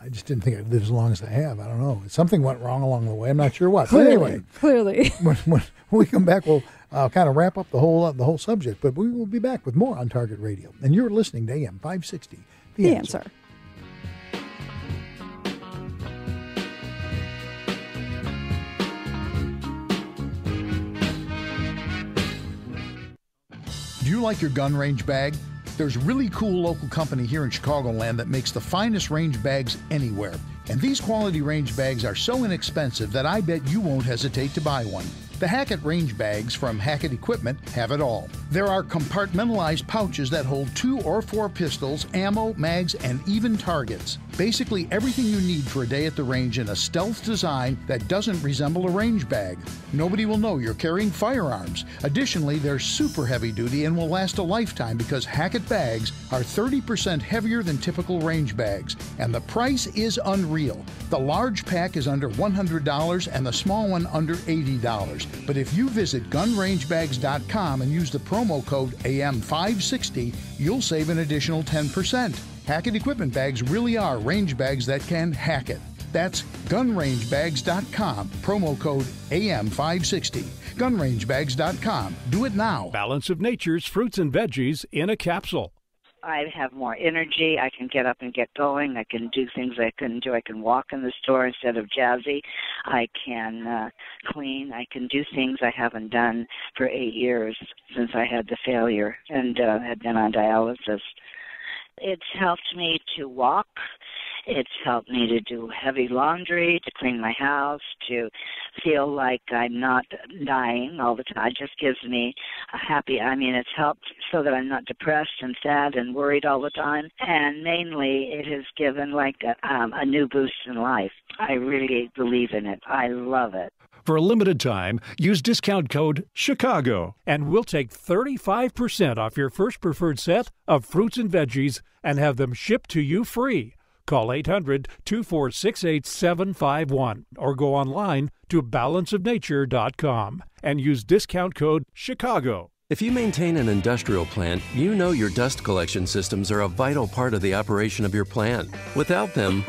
just didn't think I'd live as long as I have. I don't know. Something went wrong along the way. I'm not sure what. Clearly. But anyway, when we come back, we'll kind of wrap up the whole subject. But we will be back with more on Target Radio. And you're listening to AM 560. The Answer. Do you like your gun range bag? There's a really cool local company here in Chicagoland that makes the finest range bags anywhere. And these quality range bags are so inexpensive that I bet you won't hesitate to buy one. The Hackett range bags from Hackett Equipment have it all. There are compartmentalized pouches that hold 2 or 4 pistols, ammo, mags, and even targets. Basically everything you need for a day at the range in a stealth design that doesn't resemble a range bag. Nobody will know you're carrying firearms. Additionally, they're super heavy duty and will last a lifetime because Hackett bags are 30% heavier than typical range bags. And the price is unreal. The large pack is under $100 and the small one under $80. But if you visit gunrangebags.com and use the promo code AM560, you'll save an additional 10%. Hackett Equipment bags really are range bags that can hack it. That's gunrangebags.com, promo code AM560. Gunrangebags.com. Do it now. Balance of Nature's fruits and veggies in a capsule. I have more energy. I can get up and get going. I can do things I couldn't do. I can walk in the store instead of jazzy. I can clean. I can do things I haven't done for 8 years since I had the failure and had been on dialysis. It's helped me to walk. It's helped me to do heavy laundry, to clean my house, to feel like I'm not dying all the time. It just gives me it's helped so that I'm not depressed and sad and worried all the time. And mainly it has given like a new boost in life. I really believe in it. I love it. For a limited time, use discount code CHICAGO, and we'll take 35% off your first preferred set of fruits and veggies and have them shipped to you free. Call 800-246-8751 or go online to balanceofnature.com and use discount code CHICAGO. If you maintain an industrial plant, you know your dust collection systems are a vital part of the operation of your plant. Without them,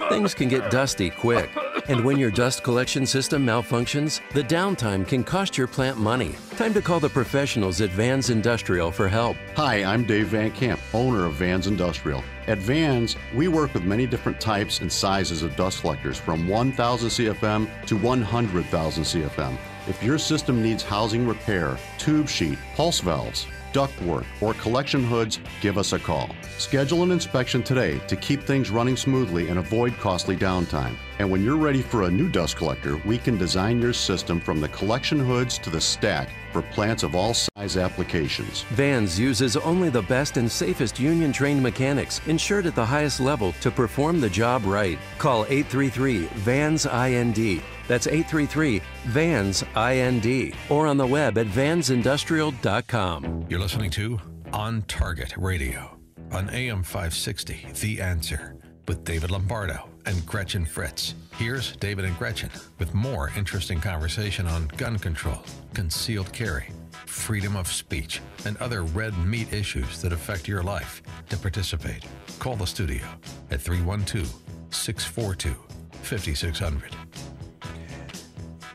things can get dusty quick. And when your dust collection system malfunctions, the downtime can cost your plant money. Time to call the professionals at Vans Industrial for help. Hi, I'm Dave Van Camp, owner of Vans Industrial. At Vans, we work with many different types and sizes of dust collectors from 1,000 CFM to 100,000 CFM. If your system needs housing repair, tube sheet, pulse valves, ductwork, or collection hoods, give us a call. Schedule an inspection today to keep things running smoothly and avoid costly downtime. And when you're ready for a new dust collector, we can design your system from the collection hoods to the stack for plants of all size applications. Vans uses only the best and safest union-trained mechanics, insured at the highest level, to perform the job right. Call 833-VANS-IND. That's 833-VANS-IND. Or on the web at vansindustrial.com. You're listening to On Target Radio on AM 560, The Answer, with David Lombardo and Gretchen Fritz. Here's David and Gretchen with more interesting conversation on gun control, concealed carry, freedom of speech, and other red meat issues that affect your life. To participate, call the studio at 312-642-5600.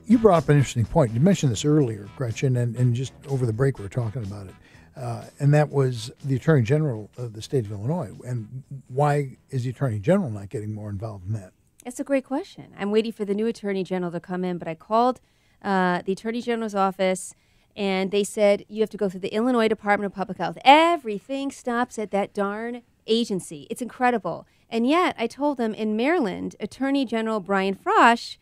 You brought up an interesting point. You mentioned this earlier, Gretchen, and just over the break we were talking about it. And that was the Attorney General of the state of Illinois. And why is the Attorney General not getting more involved in that? That's a great question. I'm waiting for the new Attorney General to come in, but I called the Attorney General's office, and they said, you have to go through the Illinois Department of Public Health. Everything stops at that darn agency. It's incredible. And yet, I told them in Maryland, Attorney General Brian Frosch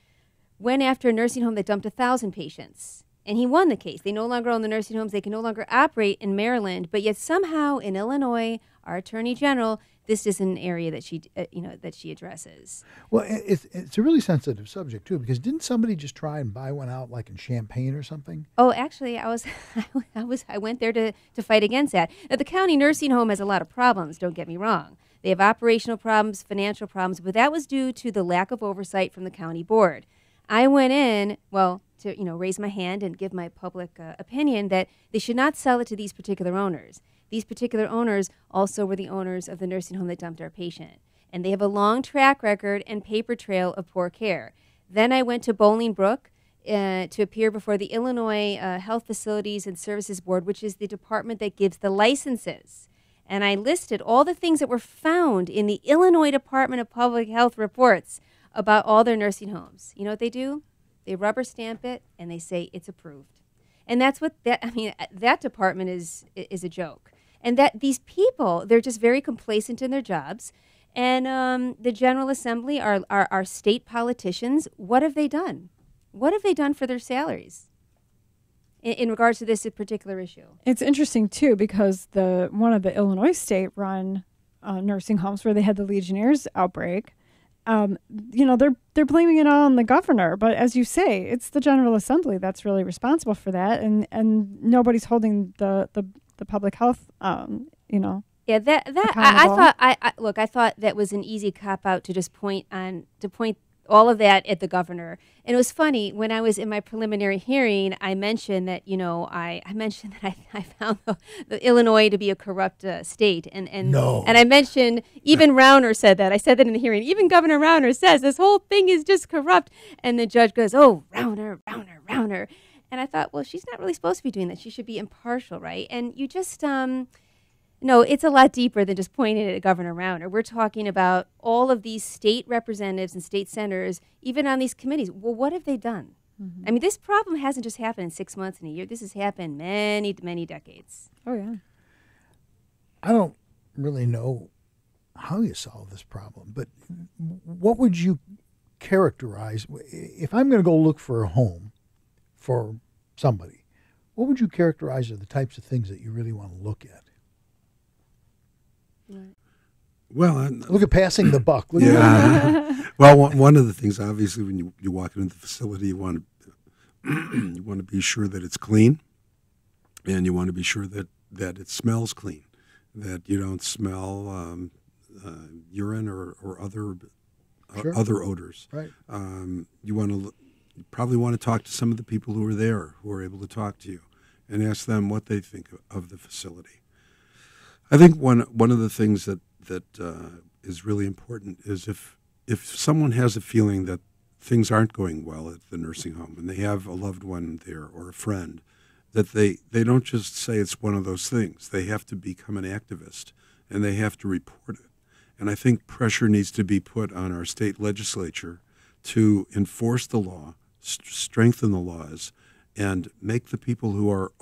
went after a nursing home that dumped 1,000 patients. And he won the case. They no longer own the nursing homes. They can no longer operate in Maryland. But yet somehow in Illinois, our Attorney General, this is an area that she, that she addresses. Well, it's a really sensitive subject too, because didn't somebody just try and buy one out, like in Champaign or something? Oh, actually, I went there to fight against that. Now, the county nursing home has a lot of problems. Don't get me wrong. They have operational problems, financial problems, but that was due to the lack of oversight from the county board. I went in, well, to raise my hand and give my public opinion that they should not sell it to these particular owners. These particular owners also were the owners of the nursing home that dumped our patient. And they have a long track record and paper trail of poor care. Then I went to Bolingbrook to appear before the Illinois Health Facilities and Services Board, which is the department that gives the licenses. And I listed all the things that were found in the Illinois Department of Public Health reports about all their nursing homes. You know what they do? They rubber stamp it and they say it's approved. And that's what that department is a joke. And that these people, they're just very complacent in their jobs. And the General Assembly, our state politicians, what have they done? What have they done for their salaries in regards to this particular issue? It's interesting, too, because one of the Illinois state-run nursing homes where they had the Legionnaires outbreak, they're blaming it all on the governor. But as you say, it's the General Assembly that's really responsible for that, and nobody's holding the public health, Yeah, I thought that was an easy cop out to just point all of that at the governor. And it was funny when I was in my preliminary hearing, I mentioned that I found the Illinois to be a corrupt state, and I mentioned even Rauner said that. I said that in the hearing. Even Governor Rauner says this whole thing is just corrupt, and the judge goes, "Oh, Rauner." And I thought, well, she's not really supposed to be doing that. She should be impartial, right? And you just, no, it's a lot deeper than just pointing at Governor Rauner. We're talking about all of these state representatives and state senators, even on these committees. Well, what have they done? Mm-hmm. I mean, this problem hasn't just happened in 6 months and a year. This has happened many, many decades. Oh, yeah. I don't really know how you solve this problem, but what would you characterize, if I'm going to go look for a home for somebody, what would you characterize as the types of things that you really want to look at? Right. Well, look at passing the buck. Well, one of the things, obviously, when you walk into the facility, you want to be sure that it's clean, and you want to be sure that it smells clean, that you don't smell urine or other other odors. Right. You probably want to talk to some of the people who are there, who are able to talk to you, and ask them what they think of the facility. I think one of the things that is really important is if someone has a feeling that things aren't going well at the nursing home and they have a loved one there or a friend, that they don't just say it's one of those things. They have to become an activist and they have to report it. And I think pressure needs to be put on our state legislature to enforce the law, strengthen the laws, and make the people who are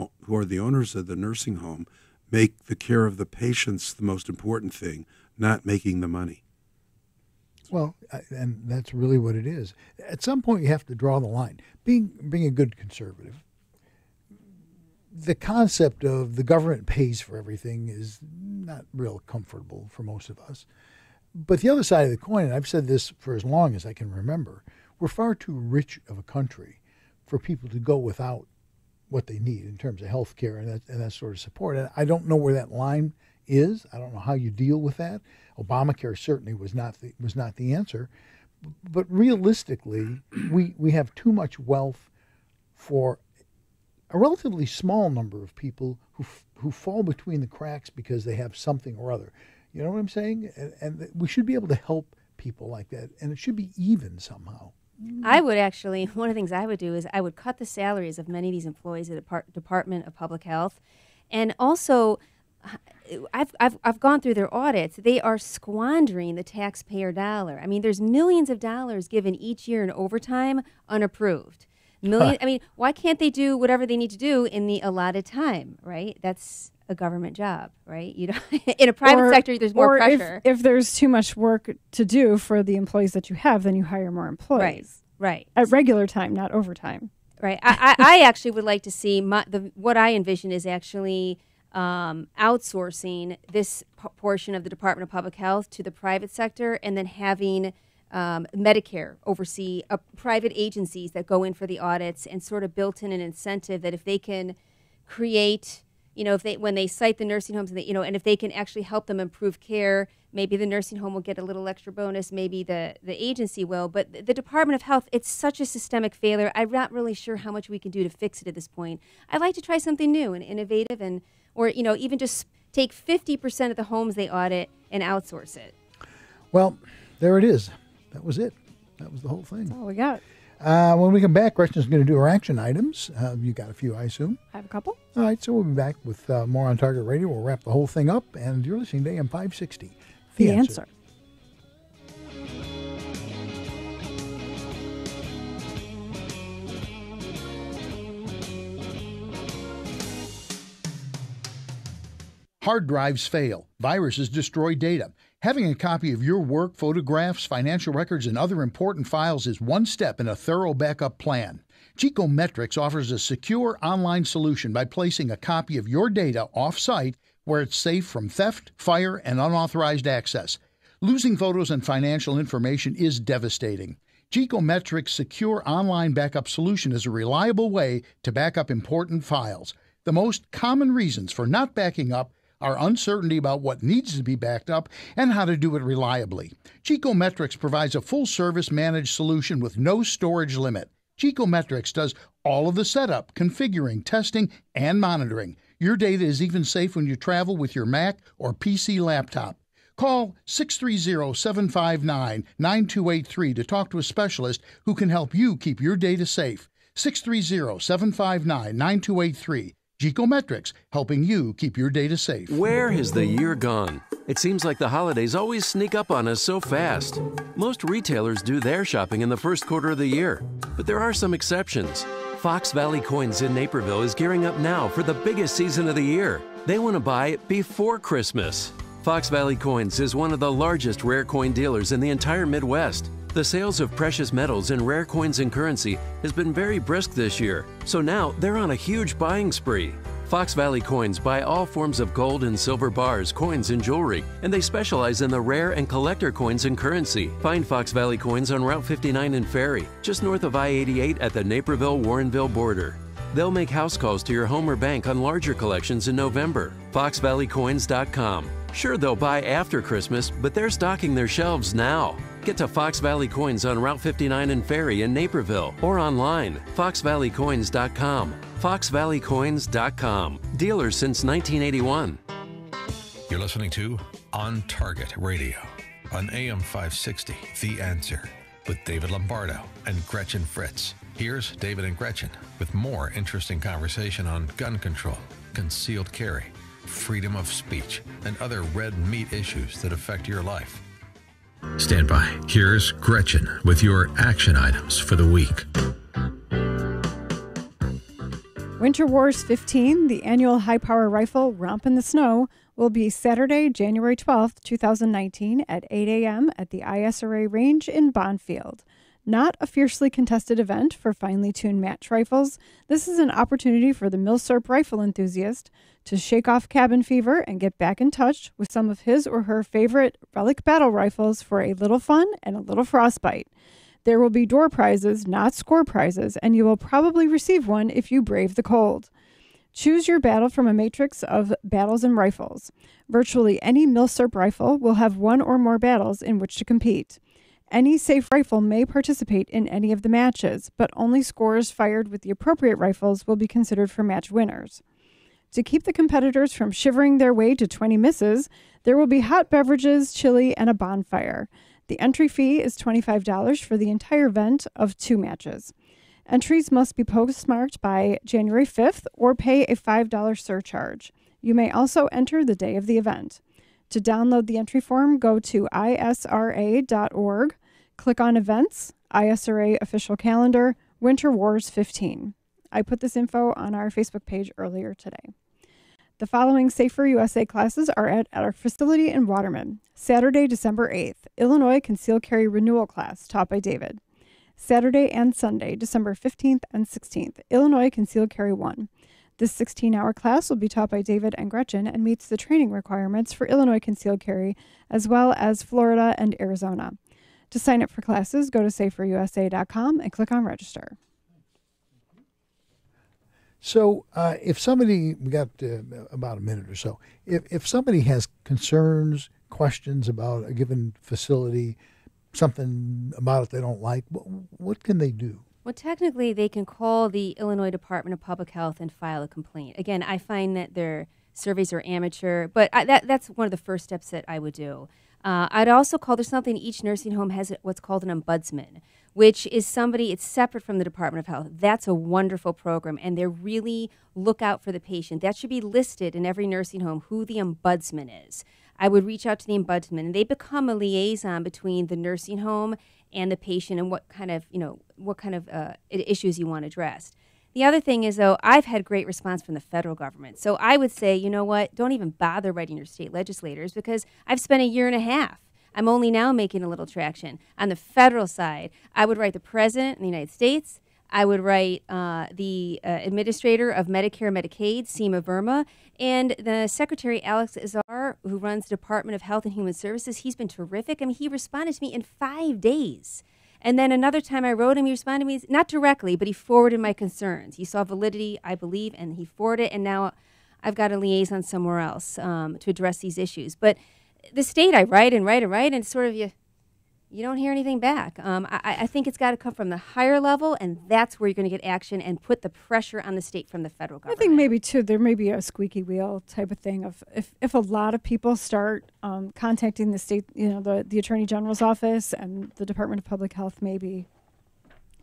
the owners of the nursing home make the care of the patients the most important thing, not making the money. Well, and that's really what it is. At some point, you have to draw the line. Being a good conservative, the concept of the government pays for everything is not real comfortable for most of us. But the other side of the coin, and I've said this for as long as I can remember, we're far too rich of a country for people to go without what they need in terms of health care and that sort of support. And I don't know where that line is. I don't know how you deal with that. Obamacare certainly was not the answer. But realistically, we have too much wealth for a relatively small number of people who fall between the cracks because they have something or other. You know what I'm saying? And we should be able to help people like that, and it should be even somehow. I would actually, one of the things I would do is I would cut the salaries of many of these employees at the Department of Public Health. And also, I've gone through their audits. They are squandering the taxpayer dollar. I mean, there's millions of dollars given each year in overtime unapproved. I mean, why can't they do whatever they need to do in the allotted time, right? That's a government job, right? You know, in a private sector, there's more pressure. If there's too much work to do for the employees that you have, then you hire more employees. Right. At regular time, not overtime. Right. I actually would like to see what I envision is actually outsourcing this portion of the Department of Public Health to the private sector, and then having Medicare oversee private agencies that go in for the audits, and sort of built in an incentive that if they can create, you know, when they cite the nursing homes, and if they can actually help them improve care, maybe the nursing home will get a little extra bonus, maybe the agency will. But the Department of Health, it's such a systemic failure. I'm not really sure how much we can do to fix it at this point. I'd like to try something new and innovative, or even just take 50% of the homes they audit and outsource it. Well, there it is. That was it. That was the whole thing. That's all we got. When we come back, Gretchen's going to do our action items. You got a few, I assume. I have a couple. All right, so we'll be back with more on Target Radio. We'll wrap the whole thing up, and you're listening to AM 560. The Answer. Hard drives fail. Viruses destroy data. Having a copy of your work, photographs, financial records, and other important files is one step in a thorough backup plan. Geekometrics offers a secure online solution by placing a copy of your data off-site where it's safe from theft, fire, and unauthorized access. Losing photos and financial information is devastating. Geekometrics' secure online backup solution is a reliable way to back up important files. The most common reasons for not backing up are uncertainty about what needs to be backed up and how to do it reliably. Geekometrics provides a full-service managed solution with no storage limit. Geekometrics does all of the setup, configuring, testing, and monitoring. Your data is even safe when you travel with your Mac or PC laptop. Call 630-759-9283 to talk to a specialist who can help you keep your data safe. 630-759-9283. Geekometrics, helping you keep your data safe. Where has the year gone? It seems like the holidays always sneak up on us so fast. Most retailers do their shopping in the first quarter of the year, but there are some exceptions. Fox Valley Coins in Naperville is gearing up now for the biggest season of the year. They want to buy before Christmas. Fox Valley Coins is one of the largest rare coin dealers in the entire Midwest. The sales of precious metals and rare coins and currency has been very brisk this year, so now they're on a huge buying spree. Fox Valley Coins buy all forms of gold and silver bars, coins, and jewelry, and they specialize in the rare and collector coins and currency. Find Fox Valley Coins on Route 59 in Ferry, just north of I-88 at the Naperville-Warrenville border. They'll make house calls to your home or bank on larger collections in November. FoxValleyCoins.com. Sure, they'll buy after Christmas, but they're stocking their shelves now. Get to Fox Valley Coins on Route 59 in Ferry in Naperville or online, FoxValleyCoins.com. FoxValleyCoins.com. Dealers since 1981. You're listening to On Target Radio on AM 560, The Answer, with David Lombardo and Gretchen Fritz. Here's David and Gretchen with more interesting conversation on gun control, concealed carry, freedom of speech, and other red meat issues that affect your life. Stand by. Here's Gretchen with your action items for the week. Winter Wars 15, the annual high-power rifle Romp in the Snow, will be Saturday, January 12th, 2019 at 8 a.m. at the ISRA range in Bonfield. Not a fiercely contested event for finely tuned match rifles, this is an opportunity for the Milsurp rifle enthusiast to shake off cabin fever and get back in touch with some of his or her favorite relic battle rifles for a little fun and a little frostbite. There will be door prizes, not score prizes, and you will probably receive one if you brave the cold. Choose your battle from a matrix of battles and rifles. Virtually any Milsurp rifle will have one or more battles in which to compete. Any safe rifle may participate in any of the matches, but only scores fired with the appropriate rifles will be considered for match winners. To keep the competitors from shivering their way to 20 misses, there will be hot beverages, chili, and a bonfire. The entry fee is $25 for the entire event of 2 matches. Entries must be postmarked by January 5th or pay a $5 surcharge. You may also enter the day of the event. To download the entry form, go to isra.org, click on Events, ISRA Official Calendar, Winter Wars 15. I put this info on our Facebook page earlier today. The following Safer USA classes are at our facility in Waterman. Saturday, December 8th, Illinois Concealed Carry Renewal class taught by David. Saturday and Sunday, December 15th and 16th, Illinois Concealed Carry 1. This 16-hour class will be taught by David and Gretchen and meets the training requirements for Illinois Concealed Carry, as well as Florida and Arizona. To sign up for classes, go to saferusa.com and click on Register. So if somebody, we got about a minute or so, if somebody has concerns, questions about a given facility, something about it they don't like, what can they do? Well, technically, they can call the Illinois Department of Public Health and file a complaint. Again, I find that their surveys are amateur, but that's one of the first steps that I would do. I'd also call, there's something, each nursing home has what's called an ombudsman, which is somebody, it's separate from the Department of Health. That's a wonderful program, and they really look out for the patient. That should be listed in every nursing home, who the ombudsman is. I would reach out to the ombudsman, and they become a liaison between the nursing home and the patient and what kind of issues you want addressed. The other thing is, though, I've had great response from the federal government. So I would say, you know what, don't even bother writing your state legislators, because I've spent 1.5 years. I'm only now making a little traction. On the federal side, I would write the President of the United States. I would write the Administrator of Medicare and Medicaid, Seema Verma, and the Secretary Alex Azar, who runs the Department of Health and Human Services. He's been terrific. I mean, he responded to me in 5 days. And then another time I wrote him, he responded to me, not directly, but he forwarded my concerns. He saw validity, I believe, and he forwarded it, and now I've got a liaison somewhere else to address these issues. But the state, I write, and it's sort of you don't hear anything back. I think it's got to come from the higher level, and that's where you're going to get action and put the pressure on the state from the federal government. I think maybe, too, there may be a squeaky wheel type of thing of if a lot of people start contacting the state, the Attorney General's office and the Department of Public Health, maybe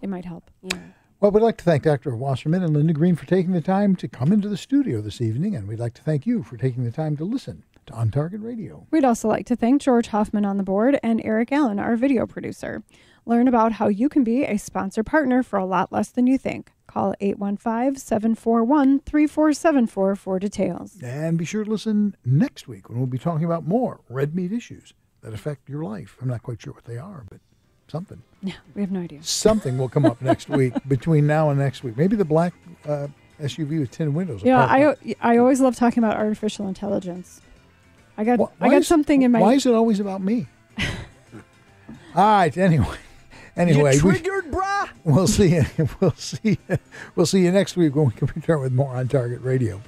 it might help. Yeah. Well, we'd like to thank Dr. Wasserman and Linda Green for taking the time to come into the studio this evening, and we'd like to thank you for taking the time to listen to On Target Radio. We'd also like to thank George Hoffman on the board and Eric Allen, our video producer. Learn about how you can be a sponsor partner for a lot less than you think. Call 815-741-3474 for details. And be sure to listen next week when we'll be talking about more red meat issues that affect your life. I'm not quite sure what they are, but something. Yeah, we have no idea. Something will come up next week, between now and next week. Maybe the black SUV with tinted windows. Yeah, I always love talking about artificial intelligence. I got something in my... Why is it always about me? All right, anyway. You triggered, brah? We'll see you next week when we can return with more On Target Radio.